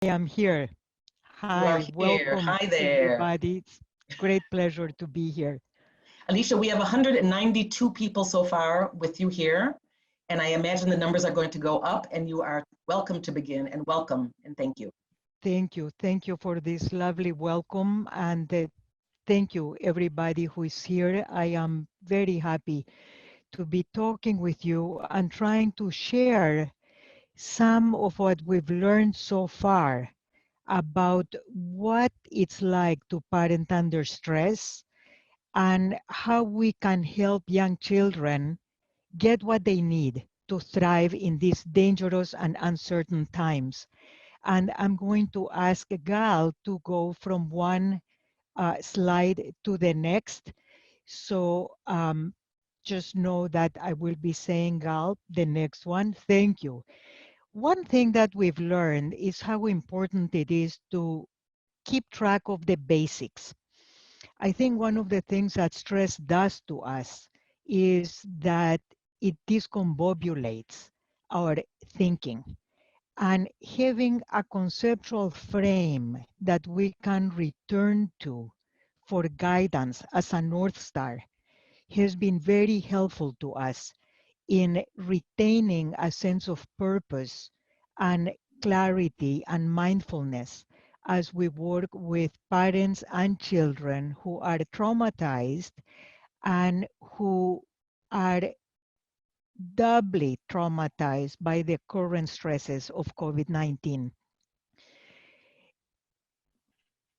am here. You are Hi, here. welcome Hi there. everybody. It's great pleasure to be here. Alicia, we have 192 people so far with you here, and I imagine the numbers are going to go up, and you are welcome to begin, and welcome, and thank you. Thank you. Thank you for this lovely welcome and thank you everybody who is here. I am very happy to be talking with you and trying to share some of what we've learned so far about what it's like to parent under stress and how we can help young children get what they need to thrive in these dangerous and uncertain times. And I'm going to ask Gal to go from one slide to the next. So just know that I will be saying, Gal, the next one. Thank you. One thing that we've learned is how important it is to keep track of the basics. I think one of the things that stress does to us is that it discombobulates our thinking, and having a conceptual frame that we can return to for guidance as a North Star has been very helpful to us in retaining a sense of purpose and clarity and mindfulness as we work with parents and children who are traumatized and who are doubly traumatized by the current stresses of COVID-19.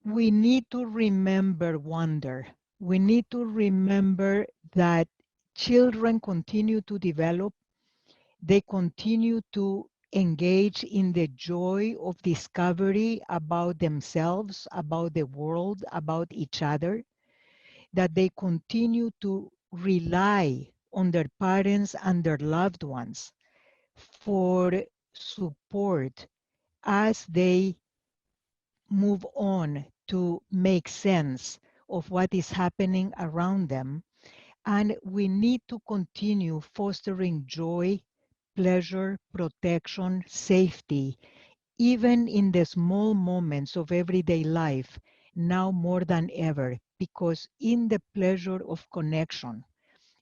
We need to remember wonder. We need to remember that children continue to develop. They continue to engage in the joy of discovery about themselves, about the world, about each other, that they continue to rely on their parents and their loved ones for support as they move on to make sense of what is happening around them. And we need to continue fostering joy, pleasure, protection, safety, even in the small moments of everyday life, now more than ever, because in the pleasure of connection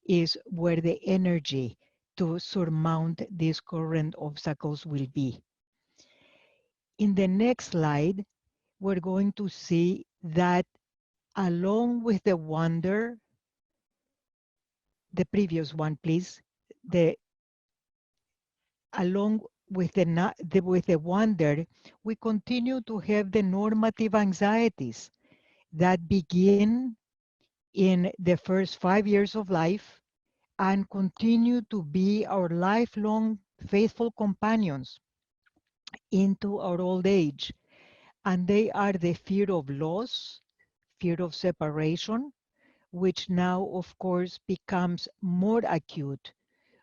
is where the energy to surmount these current obstacles will be. In the next slide, we're going to see that along with the wonder, the previous one, please, the along with with the wonder, we continue to have the normative anxieties that begin in the first 5 years of life and continue to be our lifelong faithful companions into our old age. And they are the fear of loss, fear of separation, which now, of course, becomes more acute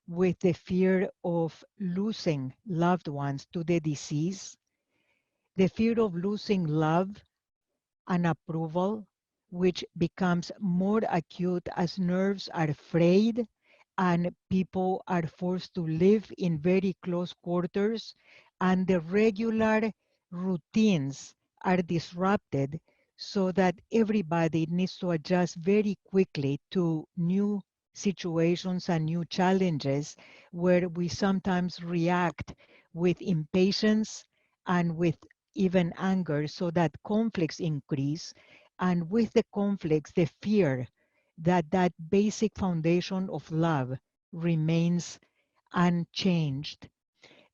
with the fear of losing loved ones to the disease, the fear of losing love and approval, which becomes more acute as nerves are frayed and people are forced to live in very close quarters and the regular routines are disrupted so that everybody needs to adjust very quickly to new situations and new challenges where we sometimes react with impatience and with even anger so that conflicts increase, and with the conflicts the fear that that basic foundation of love remains unchanged.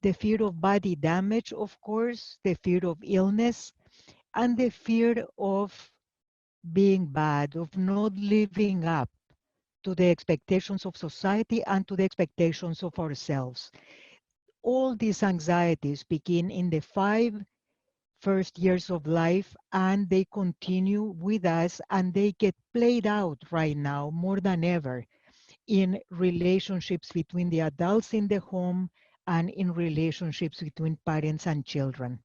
The fear of body damage, of course, the fear of illness, and the fear of being bad, of not living up to the expectations of society and to the expectations of ourselves. All these anxieties begin in the 5 first years of life and they continue with us and they get played out right now more than ever in relationships between the adults in the home and in relationships between parents and children.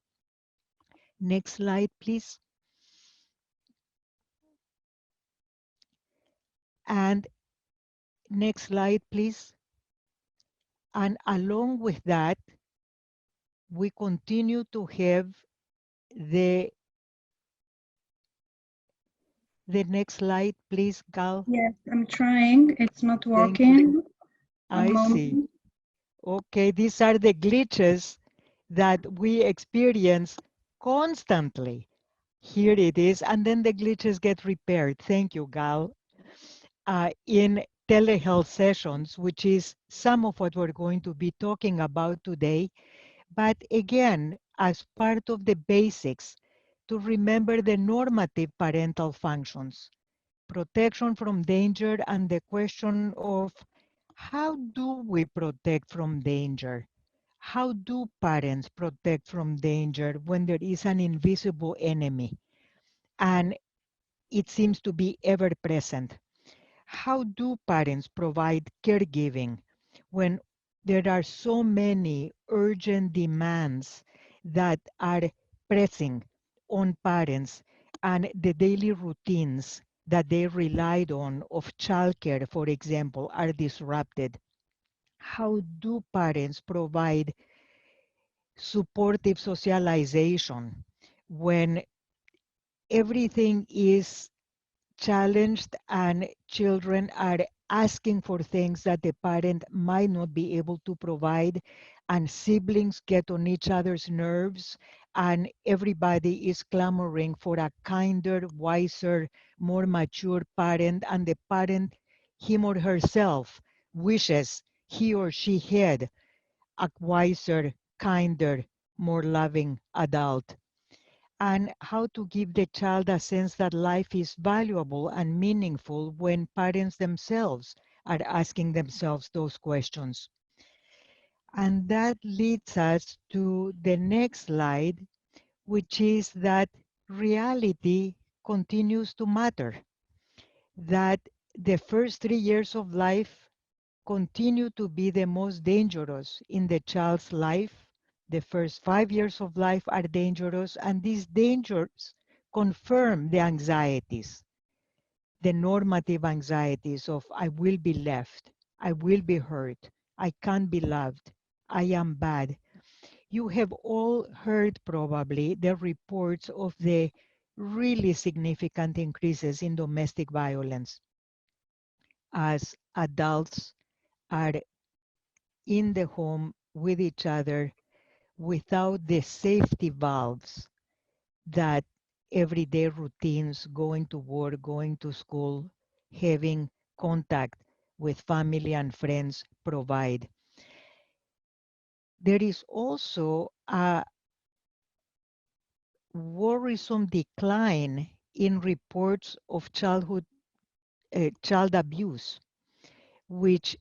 Next slide, please. And next slide, please. And along with that, we continue to have the next slide, please, Gal. Yes, I'm trying. It's not Thank you. working. A I see. moment. Okay, these are the glitches that we experience constantly. Here it is, and then the glitches get repaired. Thank you, Gal. In telehealth sessions, which is some of what we're going to be talking about today. But again, as part of the basics, to remember the normative parental functions, protection from danger, and the question of how do we protect from danger? How do parents protect from danger when there is an invisible enemy and it seems to be ever present? How do parents provide caregiving when there are so many urgent demands that are pressing on parents and the daily routines that they relied on of childcare, for example, are disrupted? How do parents provide supportive socialization when everything is challenged and children are asking for things that the parent might not be able to provide, and siblings get on each other's nerves, and everybody is clamoring for a kinder, wiser, more mature parent, and the parent, him or herself, wishes he or she had a wiser, kinder, more loving adult, and how to give the child a sense that life is valuable and meaningful when parents themselves are asking themselves those questions. And that leads us to the next slide, which is that reality continues to matter, that the first 3 years of life continue to be the most dangerous in the child's life. The first 5 years of life are dangerous, and these dangers confirm the anxieties, the normative anxieties of I will be left, I will be hurt, I can't be loved, I am bad. You have all heard probably the reports of the really significant increases in domestic violence as adults are in the home with each other without the safety valves that everyday routines, going to work, going to school, having contact with family and friends provide. There is also a worrisome decline in reports of child abuse, which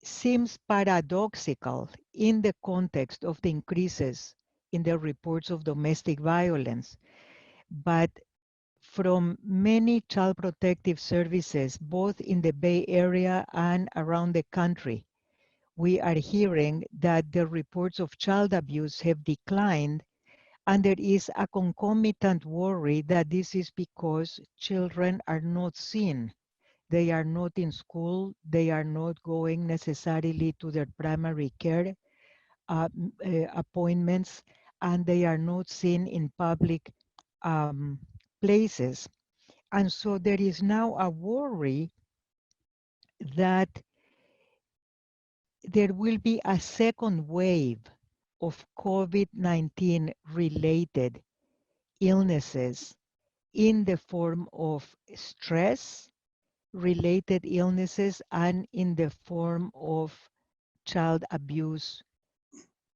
seems paradoxical in the context of the increases in the reports of domestic violence. But from many child protective services, both in the Bay Area and around the country, we are hearing that the reports of child abuse have declined, and there is a concomitant worry that this is because children are not seen. They are not in school, they are not going necessarily to their primary care appointments, and they are not seen in public places. And so there is now a worry that there will be a second wave of COVID-19 related illnesses in the form of stress related illnesses and in the form of child abuse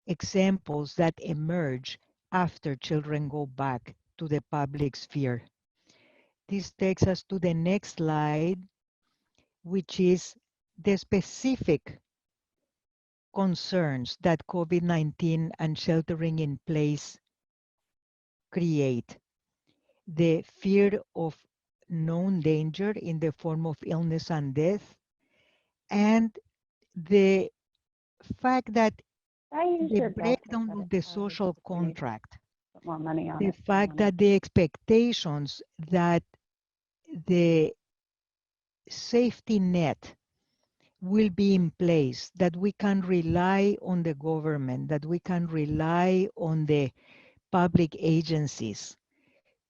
examples that emerge after children go back to the public sphere. This takes us to the next slide, which is the specific concerns that COVID-19 and sheltering in place create. The fear of known danger in the form of illness and death, and the fact that I use the your Delta breakdown credit of the card social if you need to contract, put more money on the it. More fact money. that the expectations that the safety net will be in place, that we can rely on the government, that we can rely on the public agencies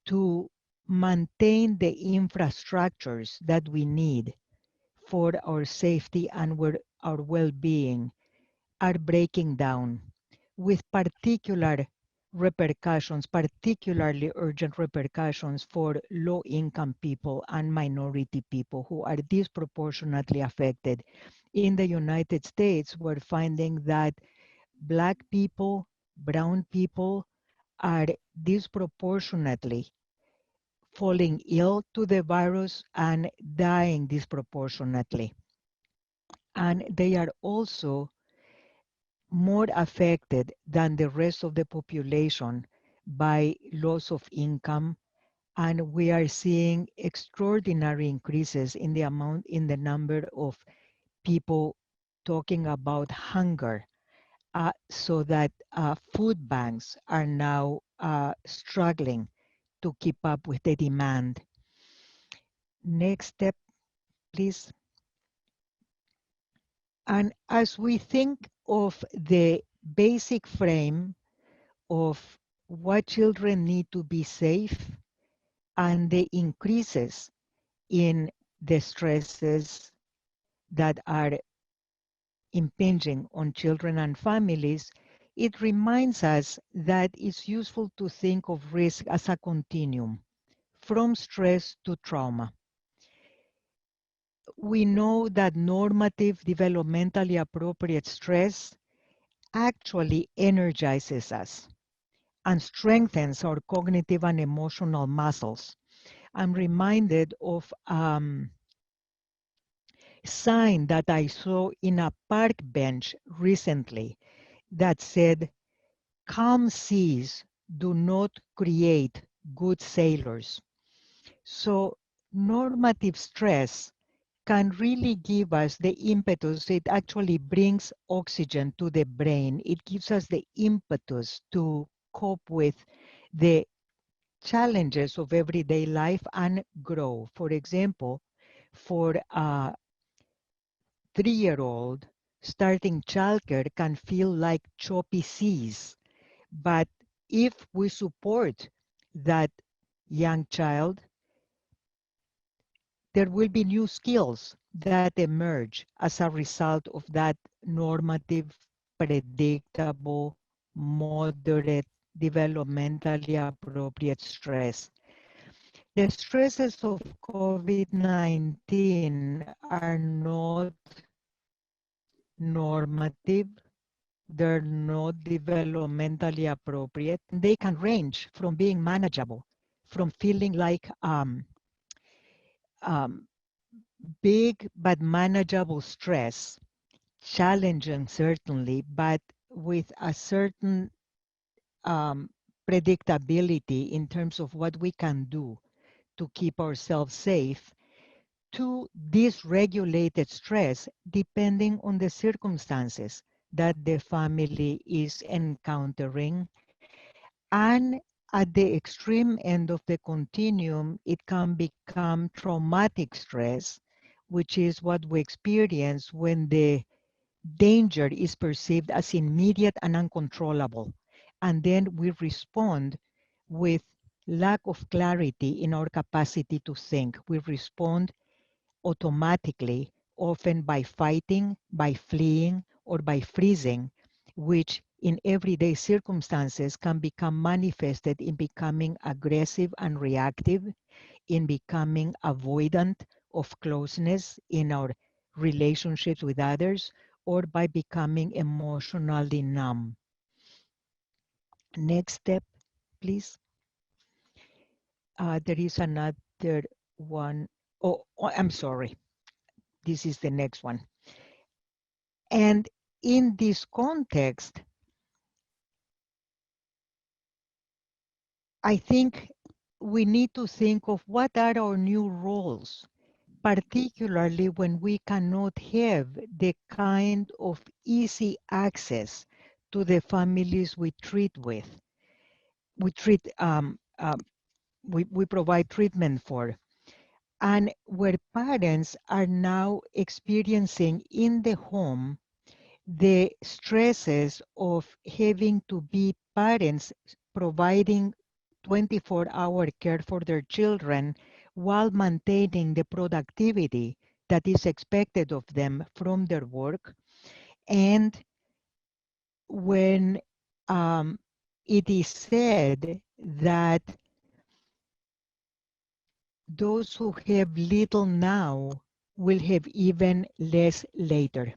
to maintain the infrastructures that we need for our safety and our well-being are breaking down with particular repercussions, particularly urgent repercussions for low-income people and minority people who are disproportionately affected. In the United States, we're finding that Black people, brown people are disproportionately falling ill to the virus and dying disproportionately. And they are also more affected than the rest of the population by loss of income. And we are seeing extraordinary increases in the number of people talking about hunger, so that food banks are now struggling to keep up with the demand. Next step, please. And as we think of the basic frame of what children need to be safe and the increases in the stresses that are impinging on children and families, it reminds us that it's useful to think of risk as a continuum from stress to trauma. We know that normative, developmentally appropriate stress actually energizes us and strengthens our cognitive and emotional muscles. I'm reminded of sign that I saw in a park bench recently that said, "Calm seas do not create good sailors." So normative stress can really give us the impetus. It actually brings oxygen to the brain. It gives us the impetus to cope with the challenges of everyday life and grow. For example, for a 3-year-old, starting childcare can feel like choppy seas. But if we support that young child, there will be new skills that emerge as a result of that normative, predictable, moderate, developmentally appropriate stress. The stresses of COVID-19 are not normative, they're not developmentally appropriate. They can range from being manageable, from feeling like um, big but manageable stress, challenging certainly, but with a certain um, predictability in terms of what we can do to keep ourselves safe, to dysregulated stress depending on the circumstances that the family is encountering. And at the extreme end of the continuum, it can become traumatic stress, which is what we experience when the danger is perceived as immediate and uncontrollable. And then we respond with lack of clarity in our capacity to think. We respond automatically, often by fighting, by fleeing, or by freezing, which in everyday circumstances can become manifested in becoming aggressive and reactive, in becoming avoidant of closeness in our relationships with others, or by becoming emotionally numb. Next step, please. There is another one. Oh, I'm sorry. This is the next one. And in this context, I think we need to think of what are our new roles, particularly when we cannot have the kind of easy access to the families we treat with. We treat, we provide treatment for. And where parents are now experiencing in the home the stresses of having to be parents providing 24-hour care for their children while maintaining the productivity that is expected of them from their work. And when it is said that those who have little now will have even less later.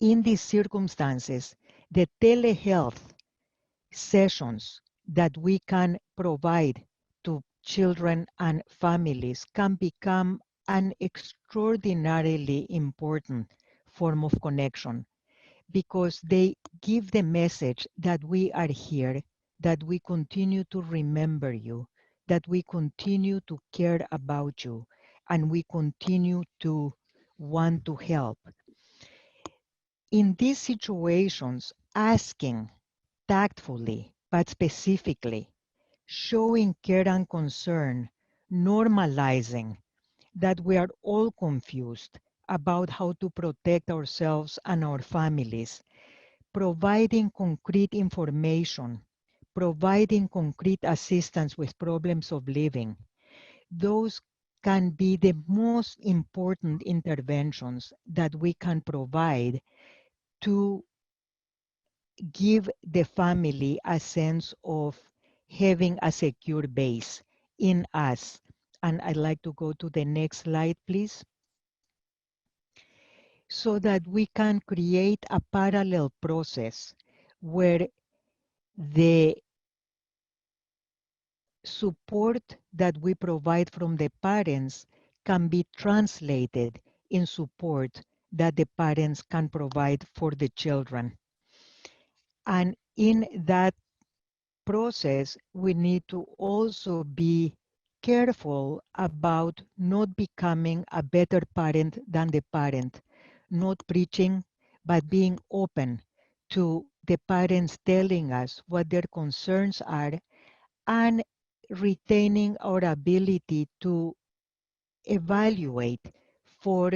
In these circumstances, the telehealth sessions that we can provide to children and families can become an extraordinarily important form of connection, because they give the message that we are here, that we continue to remember you, that we continue to care about you, and we continue to want to help. In these situations, asking tactfully but specifically, showing care and concern, normalizing that we are all confused about how to protect ourselves and our families, providing concrete information, providing concrete assistance with problems of living. Those can be the most important interventions that we can provide to give the family a sense of having a secure base in us. And I'd like to go to the next slide, please, so that we can create a parallel process where the support that we provide from the parents can be translated in support that the parents can provide for the children. And in that process, we need to also be careful about not becoming a better parent than the parent, not preaching, but being open to the parents telling us what their concerns are, and retaining our ability to evaluate for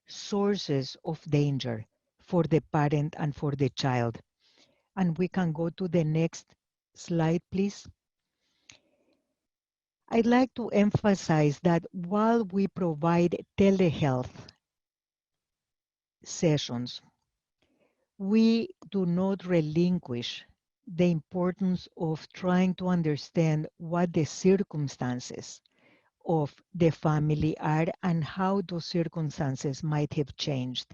sources of danger for the parent and for the child. And we can go to the next slide, please. I'd like to emphasize that while we provide telehealth sessions, we do not relinquish the importance of trying to understand what the circumstances of the family are and how those circumstances might have changed.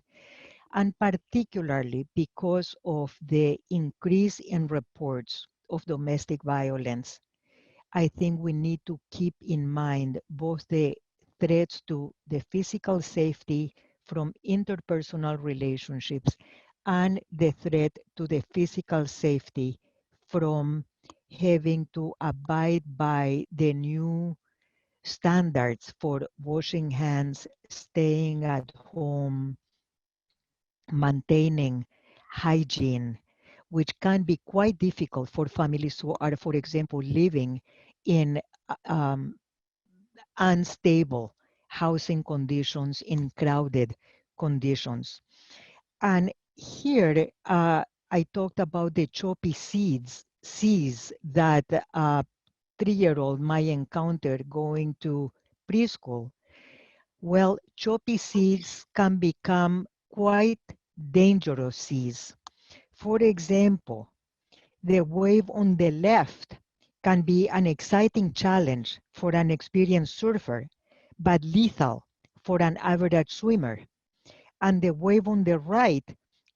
And particularly because of the increase in reports of domestic violence, I think we need to keep in mind both the threats to the physical safety from interpersonal relationships and the threat to the physical safety from having to abide by the new standards for washing hands, staying at home, maintaining hygiene, which can be quite difficult for families who are, for example, living in um, unstable housing conditions, in crowded conditions. And here, I talked about the choppy seas that a 3-year-old might encounter going to preschool. Well, choppy seas can become quite dangerous seas. For example, the wave on the left can be an exciting challenge for an experienced surfer, but lethal for an average swimmer. And the wave on the right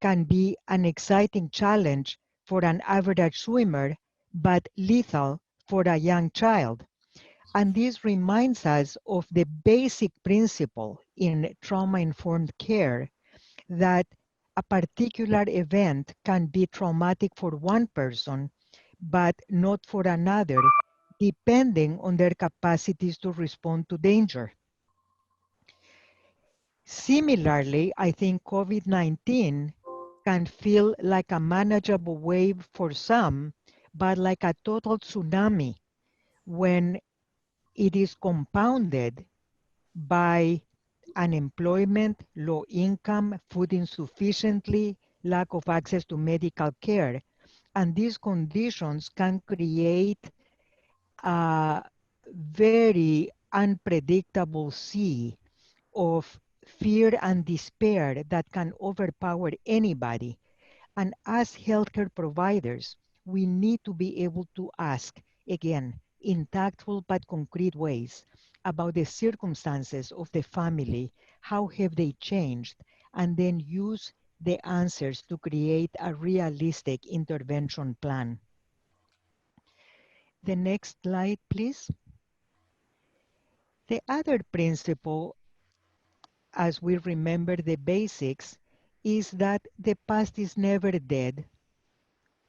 can be an exciting challenge for an average swimmer, but lethal for a young child. And this reminds us of the basic principle in trauma-informed care that a particular event can be traumatic for one person, but not for another, depending on their capacities to respond to danger. Similarly, I think COVID-19 can feel like a manageable wave for some, but like a total tsunami when it is compounded by unemployment, low income, food insufficiency, lack of access to medical care, And these conditions can create a very unpredictable sea of fear and despair that can overpower anybody. And as healthcare providers, we need to be able to ask, again, in tactful but concrete ways, about the circumstances of the family, how have they changed, and then use the answers to create a realistic intervention plan. The next slide, please. The other principle, as we remember the basics, is that the past is never dead.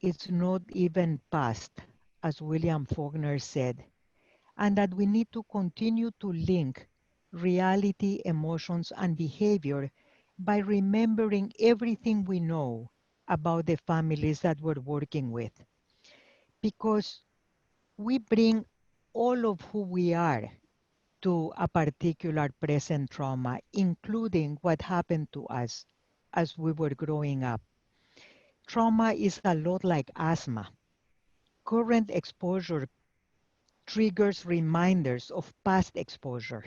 It's not even past, as William Faulkner said, and that we need to continue to link reality, emotions, and behavior by remembering everything we know about the families that we're working with. Because we bring all of who we are to a particular present trauma, including what happened to us as we were growing up. Trauma is a lot like asthma. Current exposure triggers reminders of past exposure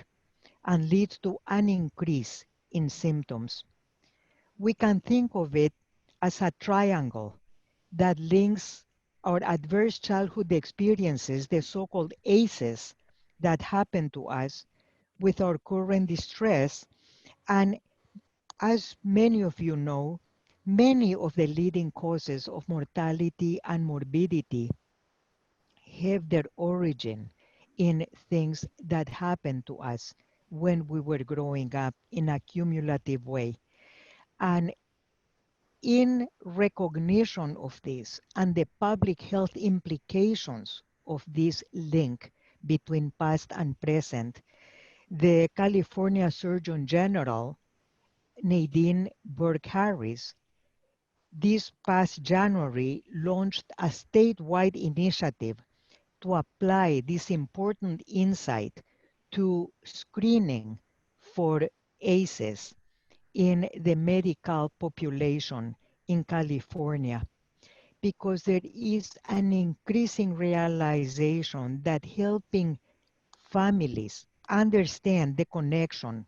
and leads to an increase in symptoms. We can think of it as a triangle that links our adverse childhood experiences, the so-called ACEs that happen to us, with our current distress. And as many of you know, many of the leading causes of mortality and morbidity have their origin in things that happened to us when we were growing up in a cumulative way. And in recognition of this and the public health implications of this link between past and present, the California Surgeon General, Nadine Burke-Harris, this past January launched a statewide initiative to apply this important insight to screening for ACEs in the medical population in California, because there is an increasing realization that helping families understand the connection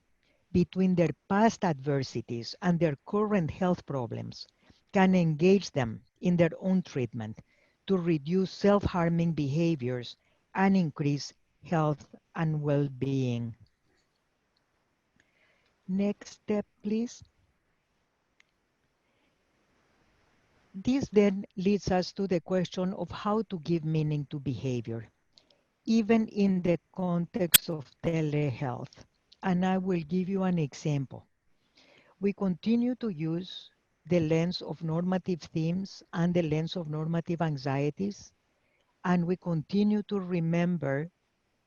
between their past adversities and their current health problems can engage them in their own treatment to reduce self-harming behaviors and increase health and well-being. Next step, please. This then leads us to the question of how to give meaning to behavior, even in the context of telehealth. And I will give you an example. We continue to use the lens of normative themes and the lens of normative anxieties, and we continue to remember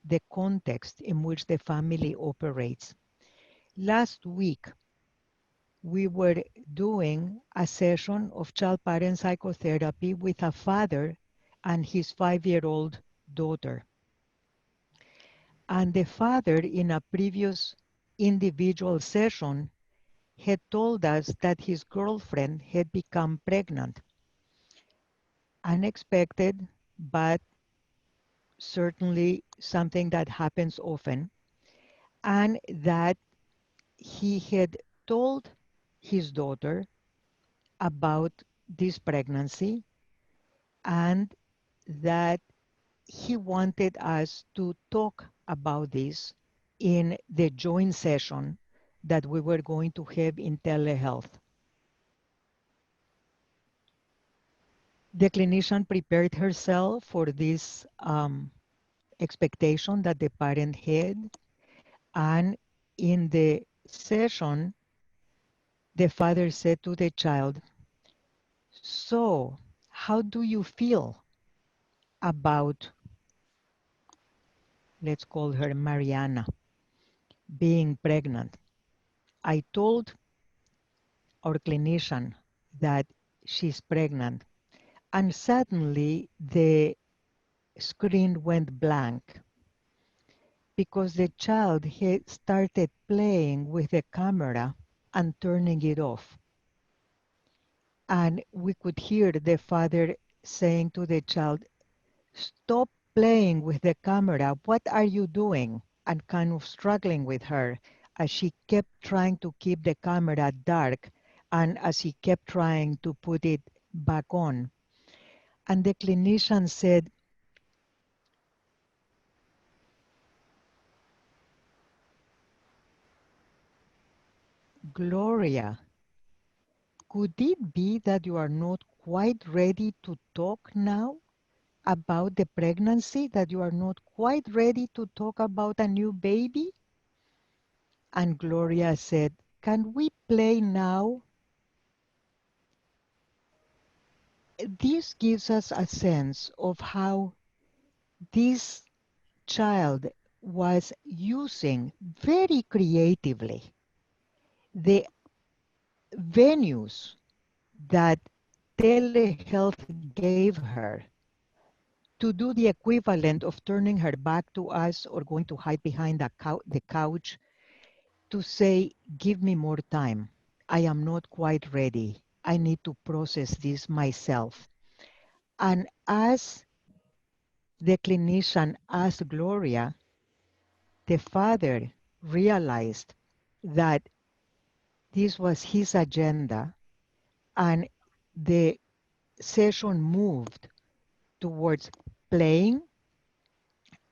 the context in which the family operates. Last week, we were doing a session of child-parent psychotherapy with a father and his 5-year-old daughter. And the father, in a previous individual session, had told us that his girlfriend had become pregnant. Unexpected, but certainly something that happens often, and that he had told his daughter about this pregnancy, and that he wanted us to talk about this in the joint session that we were going to have in telehealth. The clinician prepared herself for this expectation that the parent had, and in the session, the father said to the child, "So, how do you feel about," let's call her Mariana, "being pregnant?" "I told our clinician that she's pregnant." And suddenly the screen went blank because the child had started playing with the camera and turning it off. And we could hear the father saying to the child, stop playing with the camera. What are you doing? And kind of struggling with her as she kept trying to keep the camera dark and as he kept trying to put it back on. And the clinician said, Gloria, could it be that you are not quite ready to talk now about the pregnancy, that you are not quite ready to talk about a new baby? And Gloria said, can we play now? This gives us a sense of how this child was using very creatively the venues that telehealth gave her to do the equivalent of turning her back to us or going to hide behind the couch to say, give me more time. I am not quite ready. I need to process this myself. And as the clinician asked Gloria, the father realized that this was his agenda and the session moved towards playing.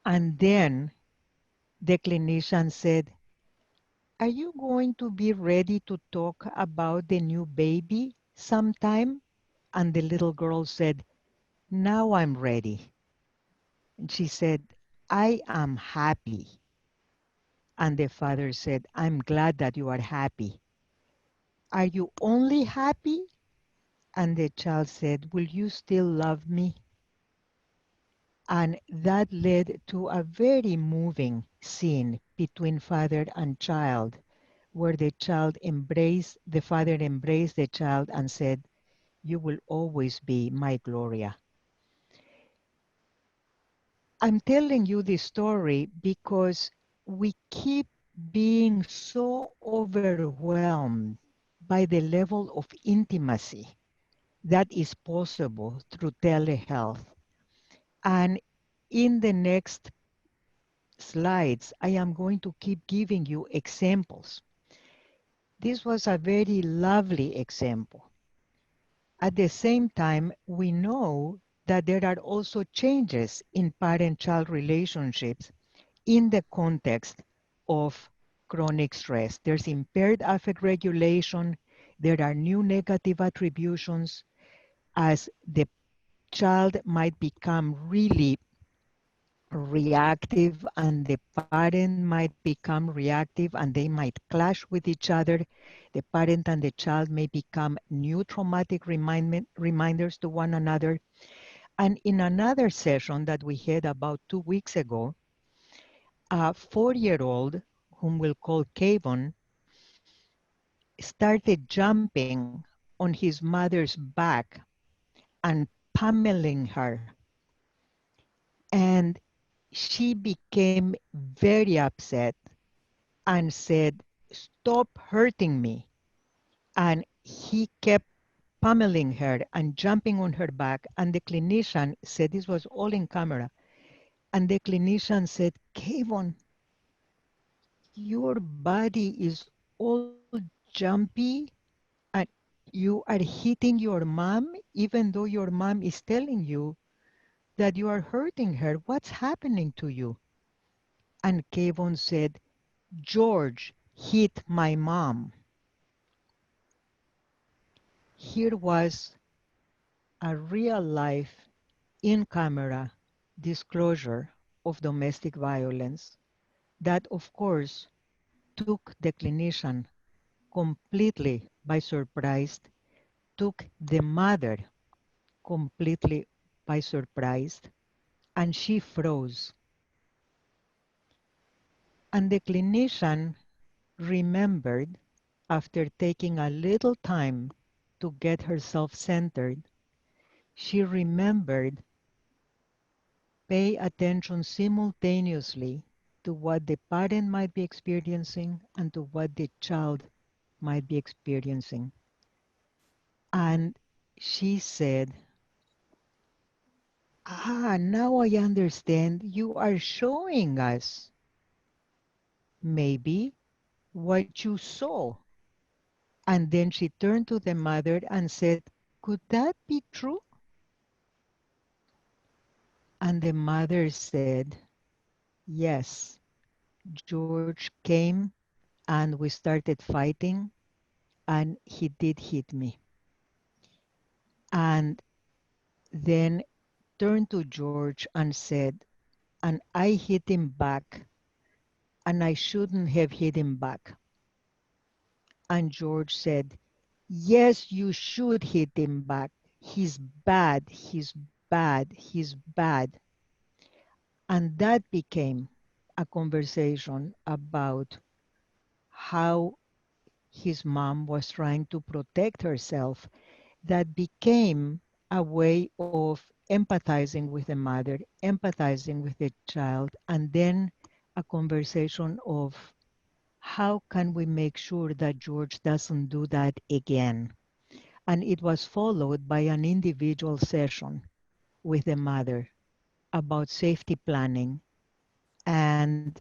And then the clinician said, are you going to be ready to talk about the new baby sometime? And the little girl said, now I'm ready. And she said, I am happy. And the father said, I'm glad that you are happy. Are you only happy? And the child said, will you still love me? And that led to a very moving scene between father and child, where the father embraced the child and said, you will always be my Gloria. I'm telling you this story because we keep being so overwhelmed by the level of intimacy that is possible through telehealth. And in the next slides, I am going to keep giving you examples. This was a very lovely example. At the same time, we know that there are also changes in parent-child relationships in the context of chronic stress. There's impaired affect regulation. There are new negative attributions as the child might become really reactive and the parent might become reactive and they might clash with each other. The parent and the child may become new traumatic reminders to one another. And in another session that we had about 2 weeks ago, a 4-year-old, whom we'll call Kayvon, started jumping on his mother's back and pummeling her. And she became very upset and said, stop hurting me. And he kept pummeling her and jumping on her back. And the clinician said, this was all in camera. And the clinician said, Kayvon, your body is all jumpy and you are hitting your mom, even though your mom is telling you that you are hurting her. What's happening to you? And Kayvon said, George hit my mom. Here was a real life in-camera disclosure of domestic violence that, of course, took the clinician completely by surprise, took the mother completely by surprise, and she froze. And the clinician remembered, after taking a little time to get herself centered, she remembered pay attention simultaneously to what the parent might be experiencing and to what the child might be experiencing. And she said, Now I understand. You are showing us maybe what you saw. And then she turned to the mother and said, could that be true? And the mother said, yes. George came and we started fighting and he did hit me. And then turned to George and said, and I hit him back and I shouldn't have hit him back. And George said, yes, you should hit him back. He's bad, he's bad, he's bad. And that became a conversation about how his mom was trying to protect herself, that became a way of empathizing with the mother, empathizing with the child, and then a conversation of how can we make sure that George doesn't do that again? And it was followed by an individual session with the mother about safety planning and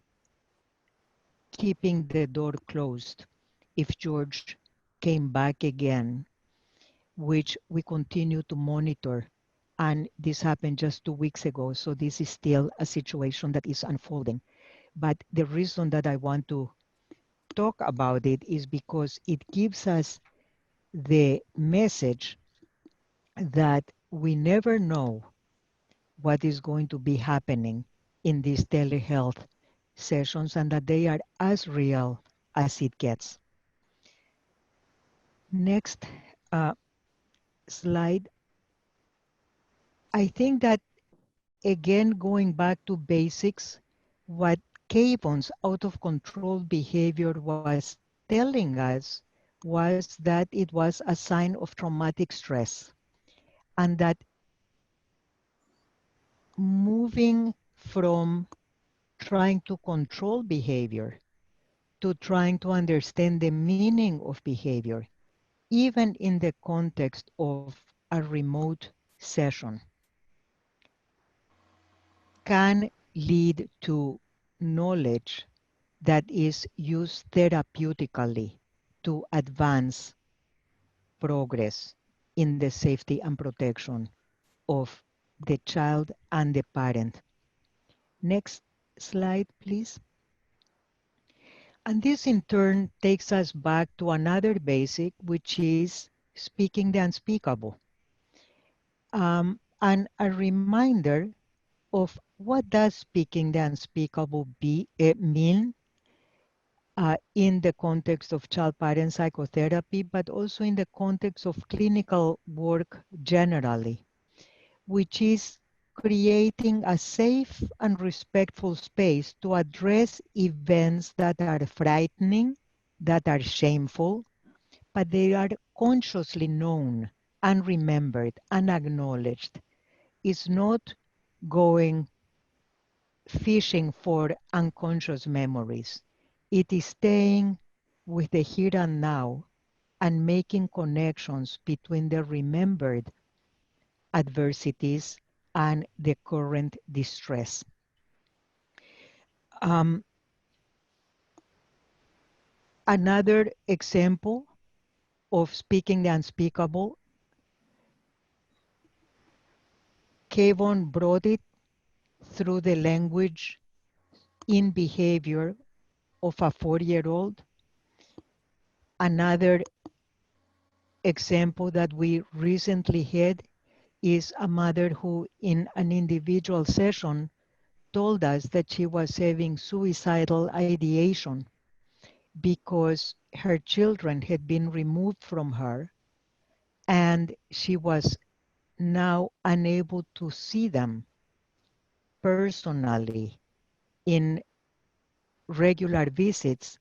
keeping the door closed if George came back again, which we continue to monitor. And this happened just 2 weeks ago, so this is still a situation that is unfolding. But the reason that I want to talk about it is because it gives us the message that we never know what is going to be happening in these telehealth sessions and that they are as real as it gets. Next slide. I think that, again, going back to basics, what Kavon's out of control behavior was telling us was that it was a sign of traumatic stress, and that moving from trying to control behavior to trying to understand the meaning of behavior, even in the context of a remote session, can lead to knowledge that is used therapeutically to advance progress in the safety and protection of the child and the parent. Next slide, please. And this in turn takes us back to another basic, which is speaking the unspeakable. And a reminder of what does speaking the unspeakable mean in the context of child-parent psychotherapy, but also in the context of clinical work generally, which is creating a safe and respectful space to address events that are frightening, that are shameful, but they are consciously known and remembered and acknowledged. It's not going fishing for unconscious memories. It is staying with the here and now and making connections between the remembered adversities and the current distress. Another example of speaking the unspeakable, Kavon brought it through the language in behavior of a 4-year-old. Another example that we recently had is a mother who, in an individual session, told us that she was having suicidal ideation because her children had been removed from her and she was now unable to see them personally in regular visits.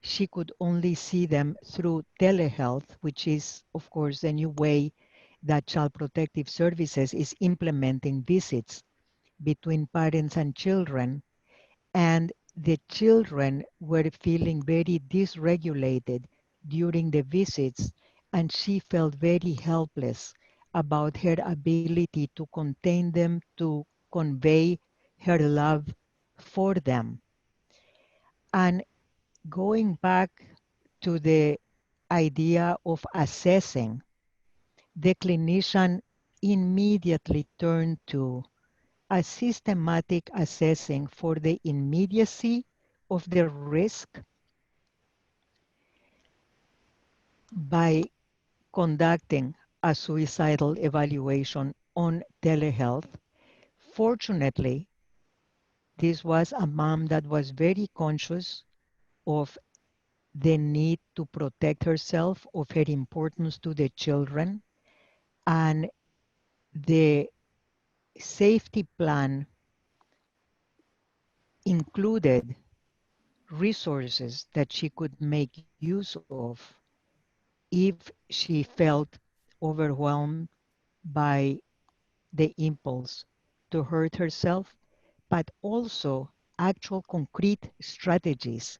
She could only see them through telehealth, which is, of course, the new way that Child Protective Services is implementing visits between parents and children. And the children were feeling very dysregulated during the visits, and she felt very helpless about her ability to contain them, to convey her love for them. And going back to the idea of assessing, the clinician immediately turned to a systematic assessing for the immediacy of the risk by conducting a suicidal evaluation on telehealth. Fortunately, this was a mom that was very conscious of the need to protect herself, of her importance to the children, and the safety plan included resources that she could make use of if she felt overwhelmed by the impulse to hurt herself, but also actual concrete strategies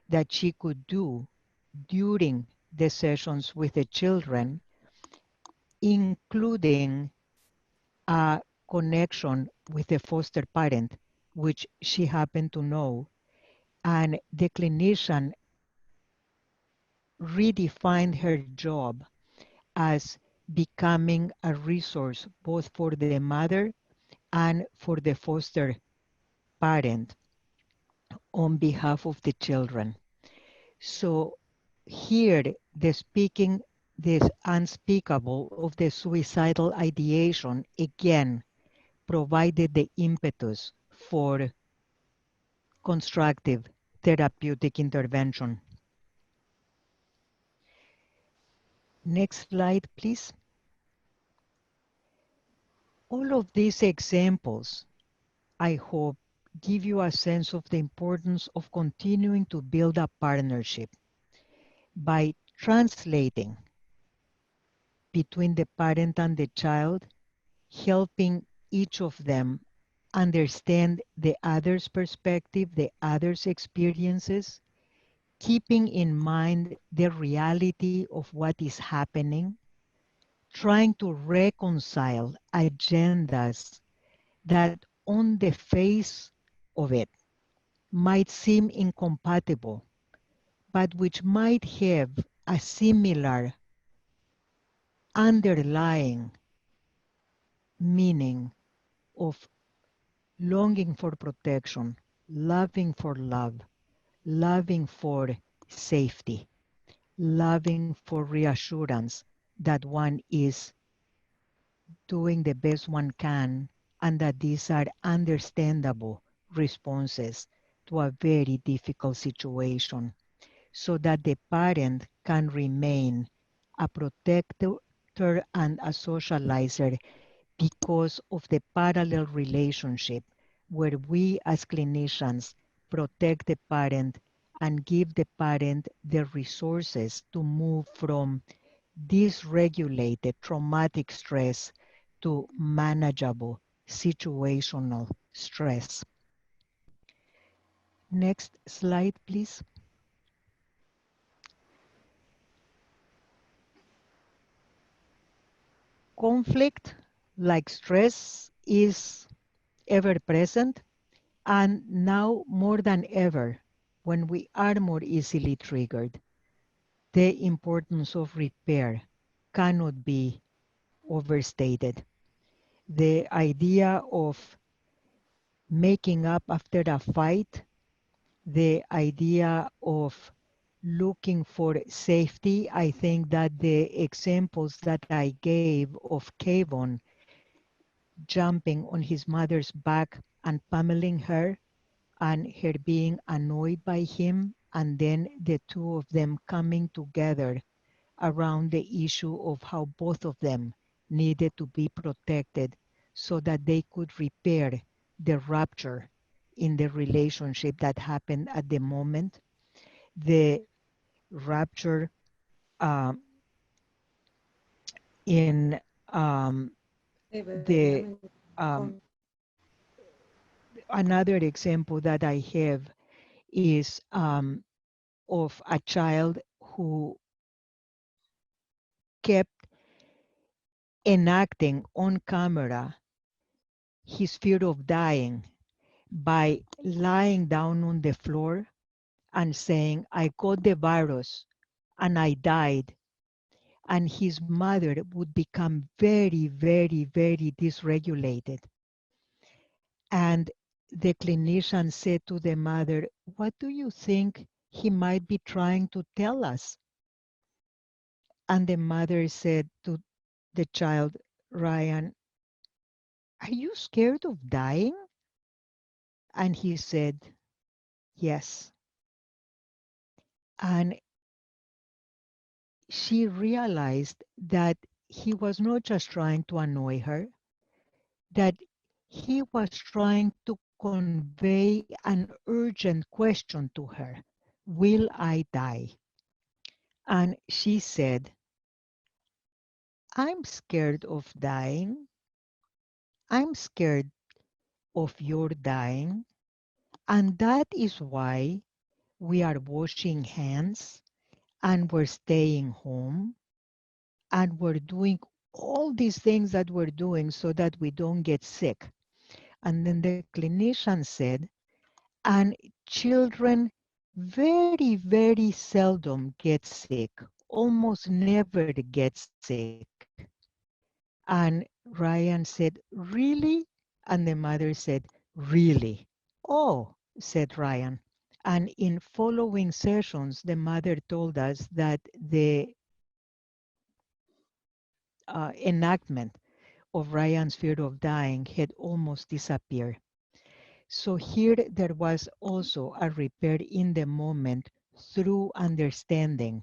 that she could do during the sessions with the children, including a connection with a foster parent, which she happened to know. And the clinician redefined her job as becoming a resource both for the mother and for the foster parent on behalf of the children. So here, this unspeakable of the suicidal ideation again provided the impetus for constructive therapeutic intervention. Next slide, please. All of these examples, I hope, give you a sense of the importance of continuing to build a partnership by translating between the parent and the child, helping each of them understand the other's perspective, the other's experiences, keeping in mind the reality of what is happening, trying to reconcile agendas that on the face of it might seem incompatible, but which might have a similar underlying meaning of longing for protection, loving for love, loving for safety, loving for reassurance that one is doing the best one can, and that these are understandable responses to a very difficult situation, so that the parent can remain a protector and a socializer because of the parallel relationship where we as clinicians protect the parent and give the parent the resources to move from dysregulated traumatic stress to manageable situational stress. Next slide, please. Conflict, like stress, is ever present, and now more than ever, when we are more easily triggered, the importance of repair cannot be overstated. The idea of making up after a fight, the idea of looking for safety, I think that the examples that I gave of Kevon jumping on his mother's back and pummeling her, and her being annoyed by him, and then the two of them coming together around the issue of how both of them needed to be protected so that they could repair the rupture in the relationship that happened at the moment. The rupture um, in the um, another example that I have is of a child who kept enacting on camera his fear of dying by lying down on the floor and saying, I got the virus and I died. And his mother would become very, very, very dysregulated. And the clinician said to the mother, what do you think he might be trying to tell us? And the mother said to the child, Ryan, are you scared of dying? And he said, yes. And she realized that he was not just trying to annoy her, that he was trying to convey an urgent question to her. Will I die? And she said, I'm scared of dying. I'm scared of your dying. And that is why we are washing hands and we're staying home and we're doing all these things that we're doing so that we don't get sick. And then the clinician said, and children very, very seldom get sick, almost never get sick. And Ryan said, really? And the mother said, really? Oh, said Ryan. And in following sessions, the mother told us that the enactment of Ryan's fear of dying had almost disappeared. So here there was also a repair in the moment through understanding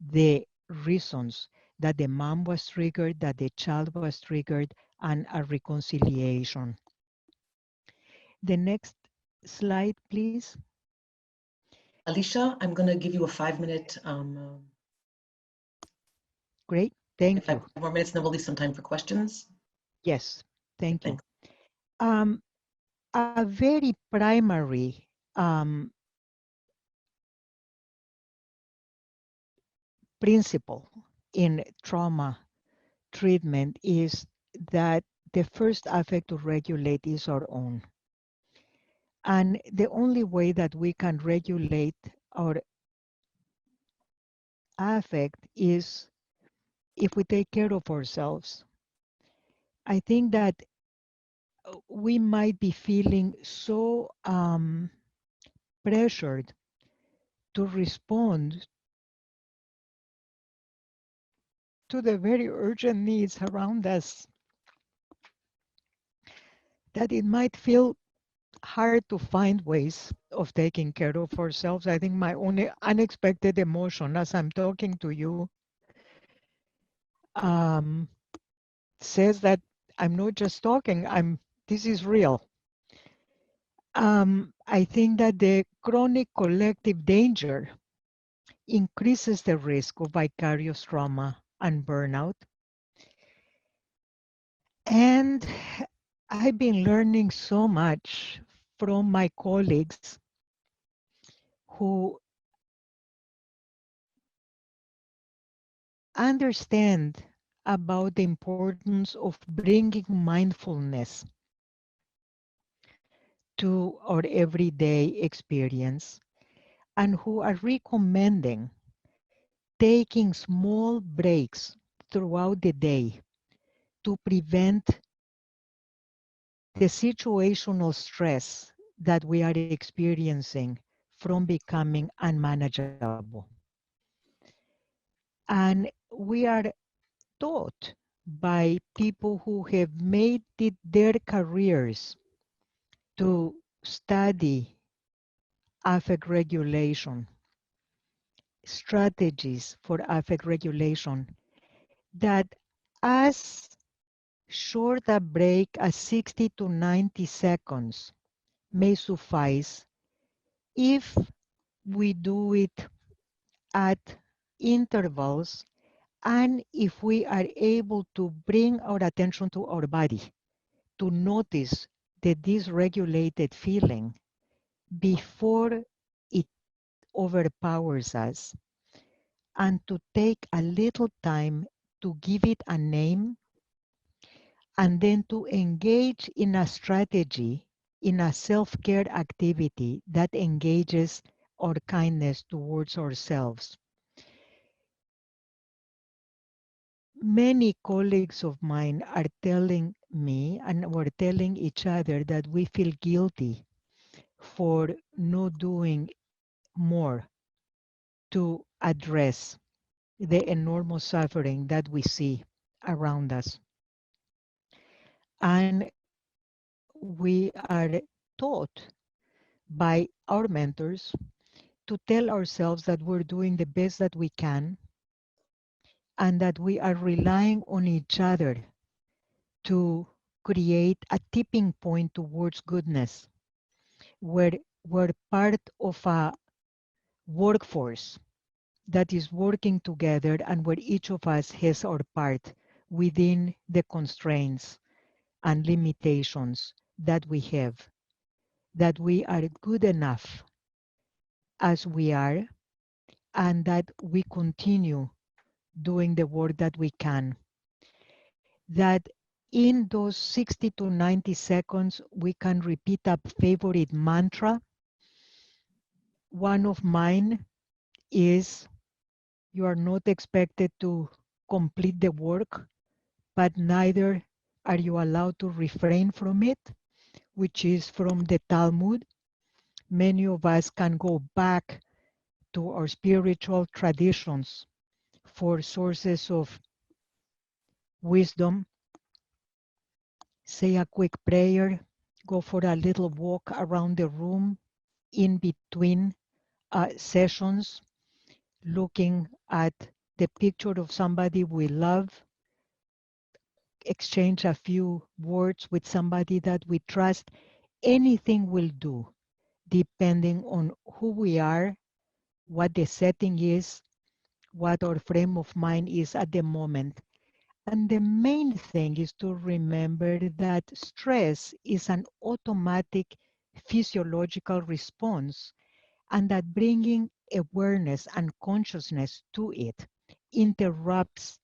the reasons that the mom was triggered, that the child was triggered, and a reconciliation. The next slide, please. Alicia, I'm going to give you a 5-minute, Great, thank 5 you. more minutes, and then we'll leave some time for questions. Yes, thank you. Thanks. A very primary principle in trauma treatment is that the first affect to regulate is our own. And the only way that we can regulate our affect is if we take care of ourselves. I think that we might be feeling so pressured to respond to the very urgent needs around us that it might feel hard to find ways of taking care of ourselves. I think my only unexpected emotion as I'm talking to you um, says that I'm not just talking, this is real. I think that the chronic collective danger increases the risk of vicarious trauma and burnout. And I've been learning so much from my colleagues who understand about the importance of bringing mindfulness to our everyday experience and who are recommending taking small breaks throughout the day to prevent the situational stress that we are experiencing from becoming unmanageable. And we are taught by people who have made it their careers to study affect regulation, strategies for affect regulation, that as short a break as 60 to 90 seconds may suffice if we do it at intervals and if we are able to bring our attention to our body to notice the dysregulated feeling before it overpowers us, and to take a little time to give it a name and then to engage in a strategy, in a self-care activity that engages our kindness towards ourselves. Many colleagues of mine are telling me, and we're telling each other, that we feel guilty for not doing more to address the enormous suffering that we see around us. And we are taught by our mentors to tell ourselves that we're doing the best that we can and that we are relying on each other to create a tipping point towards goodness, where we're part of a workforce that is working together and where each of us has our part within the constraints and limitations that we have, that we are good enough as we are, and that we continue doing the work that we can. That in those 60 to 90 seconds, we can repeat a favorite mantra. One of mine is, you are not expected to complete the work, but neither are you allowed to refrain from it, which is from the Talmud. Many of us can go back to our spiritual traditions for sources of wisdom, say a quick prayer, go for a little walk around the room in between sessions, looking at the picture of somebody we love, exchange a few words with somebody that we trust. Anything will do, depending on who we are, what the setting is, what our frame of mind is at the moment. And the main thing is to remember that stress is an automatic physiological response, and that bringing awareness and consciousness to it interrupts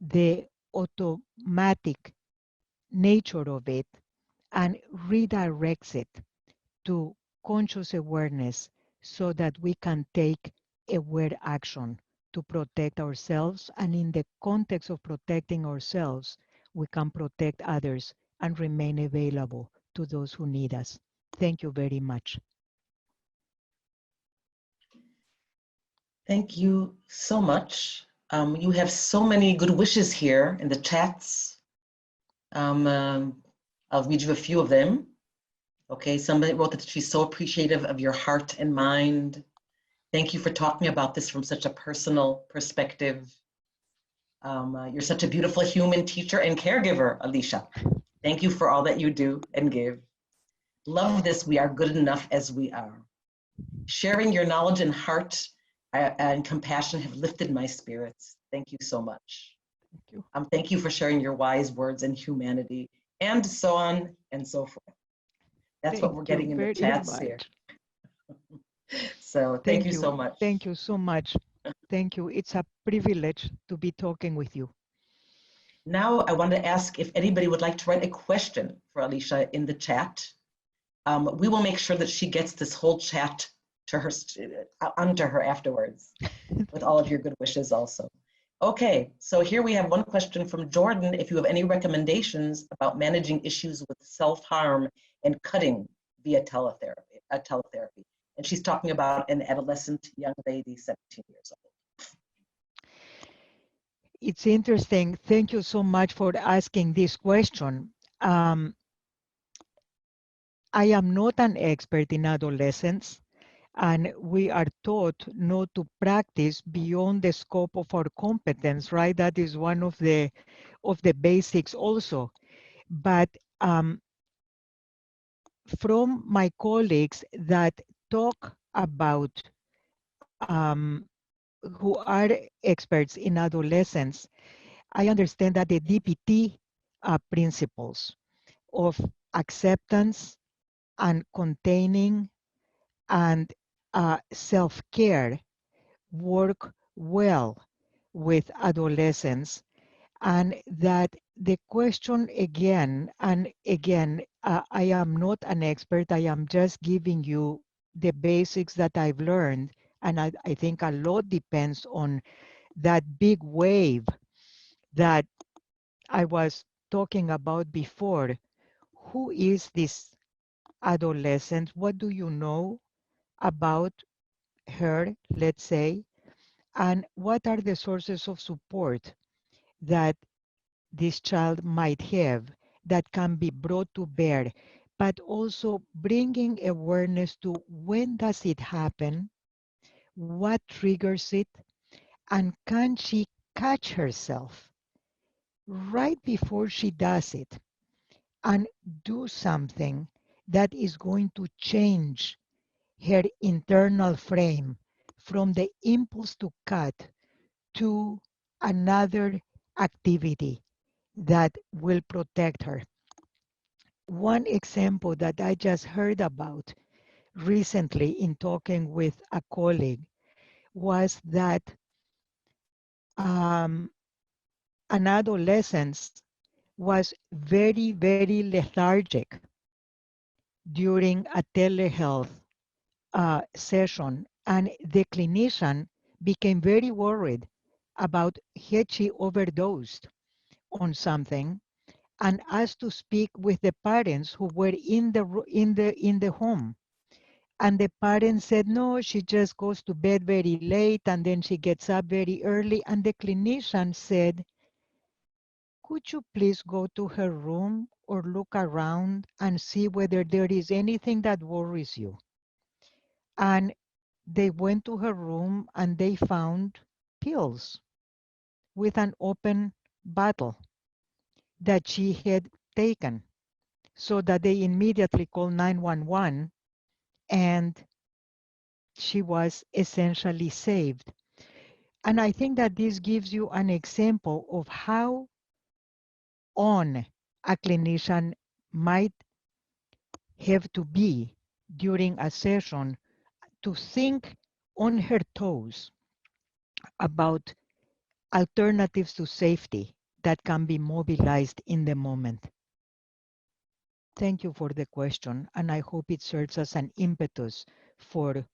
the automatic nature of it and redirects it to conscious awareness so that we can take aware action to protect ourselves. And in the context of protecting ourselves, we can protect others and remain available to those who need us. Thank you very much. Thank you so much. You have so many good wishes here in the chats. I'll read you a few of them. Okay, somebody wrote that she's so appreciative of your heart and mind. Thank you for talking about this from such a personal perspective. You're such a beautiful human, teacher, and caregiver, Alicia. Thank you for all that you do and give. Love this, we are good enough as we are. Sharing your knowledge and heart and compassion have lifted my spirits. Thank you so much. Thank you. Thank you for sharing your wise words and humanity, and so on and so forth. That's what we're getting in the chats here. So thank you so much. Thank you so much. Thank you. It's a privilege to be talking with you. Now I want to ask if anybody would like to write a question for Alicia in the chat. We will make sure that she gets this whole chat to her, onto her afterwards with all of your good wishes also. Okay, so here we have one question from Jordan. If you have any recommendations about managing issues with self-harm and cutting via teletherapy. And she's talking about an adolescent young lady, 17 years old. It's interesting. Thank you so much for asking this question. I am not an expert in adolescents, and we are taught not to practice beyond the scope of our competence, right? That is one of the basics also. But from my colleagues that talk about who are experts in adolescence, I understand that the DPT principles of acceptance and containing and self-care work well with adolescents, and that the question again, and again, I am not an expert. I am just giving you the basics that I've learned. And I think a lot depends on that big wave that I was talking about before. Who is this adolescent? What do you know about her, let's say? And what are the sources of support that this child might have that can be brought to bear, but also bringing awareness to when does it happen, what triggers it, and can she catch herself right before she does it and do something that is going to change her internal frame from the impulse to cut to another activity that will protect her. One example that I just heard about recently in talking with a colleague was that um, an adolescent was very, very lethargic during a telehealth session, and the clinician became very worried about had she overdosed on something, and asked to speak with the parents who were in the home. And the parents said, no, she just goes to bed very late and then she gets up very early. And the clinician said, could you please go to her room or look around and see whether there is anything that worries you? And they went to her room and they found pills with an open bottle that she had taken, so that they immediately called 911 and she was essentially saved. And I think that this gives you an example of how on a clinician might have to be during a session to think on her toes about alternatives to safety that can be mobilized in the moment. Thank you for the question, and I hope it serves as an impetus for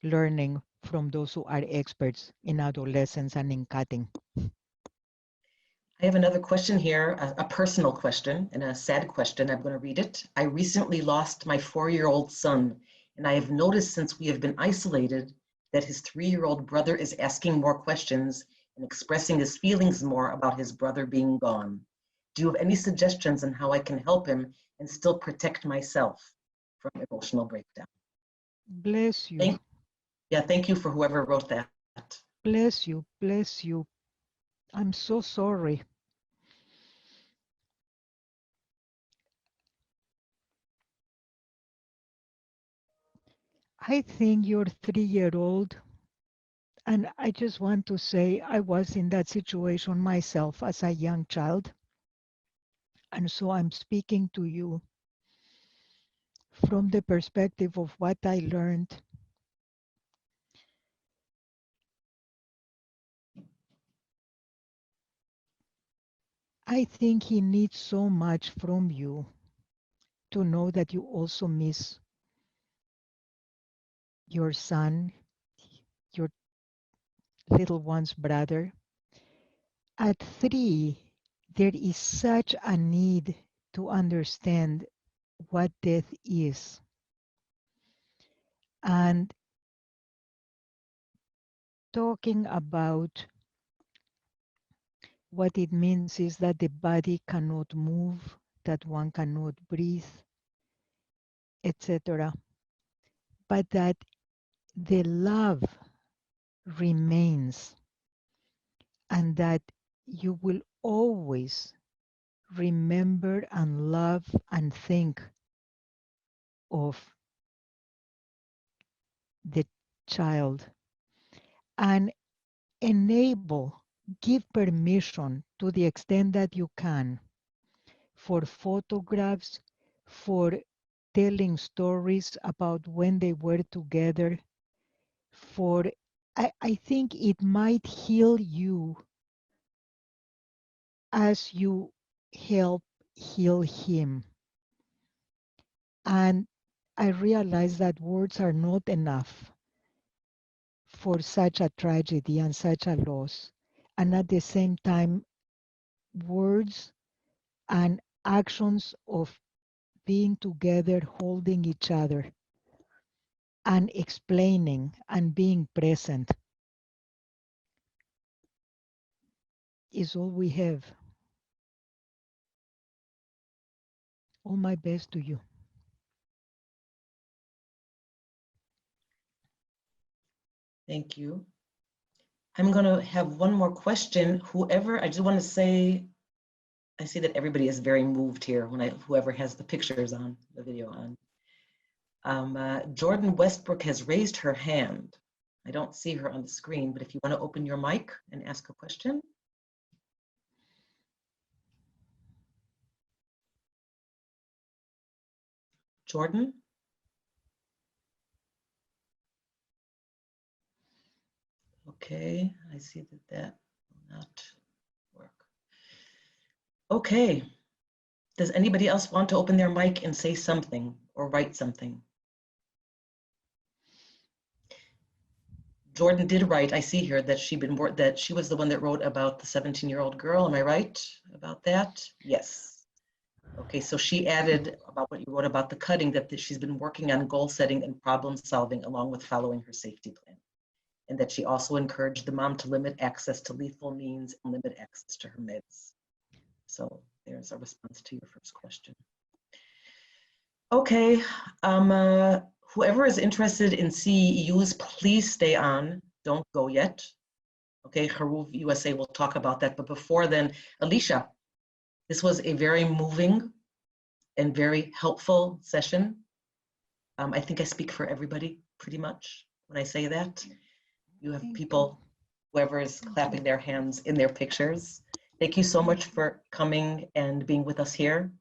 learning from those who are experts in adolescence and in cutting. I have another question here, a personal question and a sad question. I'm going to read it. I recently lost my 4-year-old son, and I have noticed since we have been isolated that his 3-year-old brother is asking more questions and expressing his feelings more about his brother being gone. Do you have any suggestions on how I can help him and still protect myself from emotional breakdown? Bless you. Thank you for whoever wrote that. Bless you. Bless you. I'm so sorry. I think your 3-year-old, and I just want to say I was in that situation myself as a young child. And so I'm speaking to you from the perspective of what I learned. I think he needs so much from you to know that you also miss your son, your little one's brother. At 3, there is such a need to understand what death is. And talking about what it means is that the body cannot move, that one cannot breathe, etc. But that the love remains, and that you will always remember and love and think of the child, and enable, give permission to the extent that you can for photographs, for telling stories about when they were together, for I think it might heal you as you help heal him. And I realize that words are not enough for such a tragedy and such a loss. And at the same time, words and actions of being together, holding each other, and explaining and being present is all we have. All my best to you. Thank you. I'm going to have one more question. Whoever, I just want to say, I see that everybody is very moved here when whoever has the pictures on, the video on. Jordan Westbrook has raised her hand. I don't see her on the screen, but if you want to open your mic and ask a question. Jordan? Okay, I see that will not work. Okay, does anybody else want to open their mic and say something or write something? Jordan did write, I see here that she was the one that wrote about the 17-year-old girl. Am I right about that? Yes. Okay, so she added about what you wrote about the cutting, that she's been working on goal setting and problem solving along with following her safety plan. And that she also encouraged the mom to limit access to lethal means and limit access to her meds. So there's a response to your first question. Okay, whoever is interested in CEUs, please stay on. Don't go yet. Okay, Haruv USA will talk about that. But before then, Alicia, this was a very moving and very helpful session. I think I speak for everybody pretty much when I say that. You have people, whoever is clapping their hands in their pictures. Thank you so much for coming and being with us here.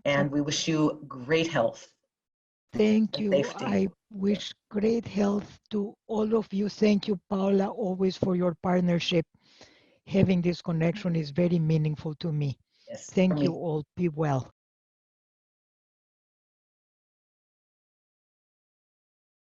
And we wish you great health. Thank you. Safety. I wish great health to all of you. Thank you, Paula, always for your partnership. Having this connection is very meaningful to me. Yes, Thank you all. Be well.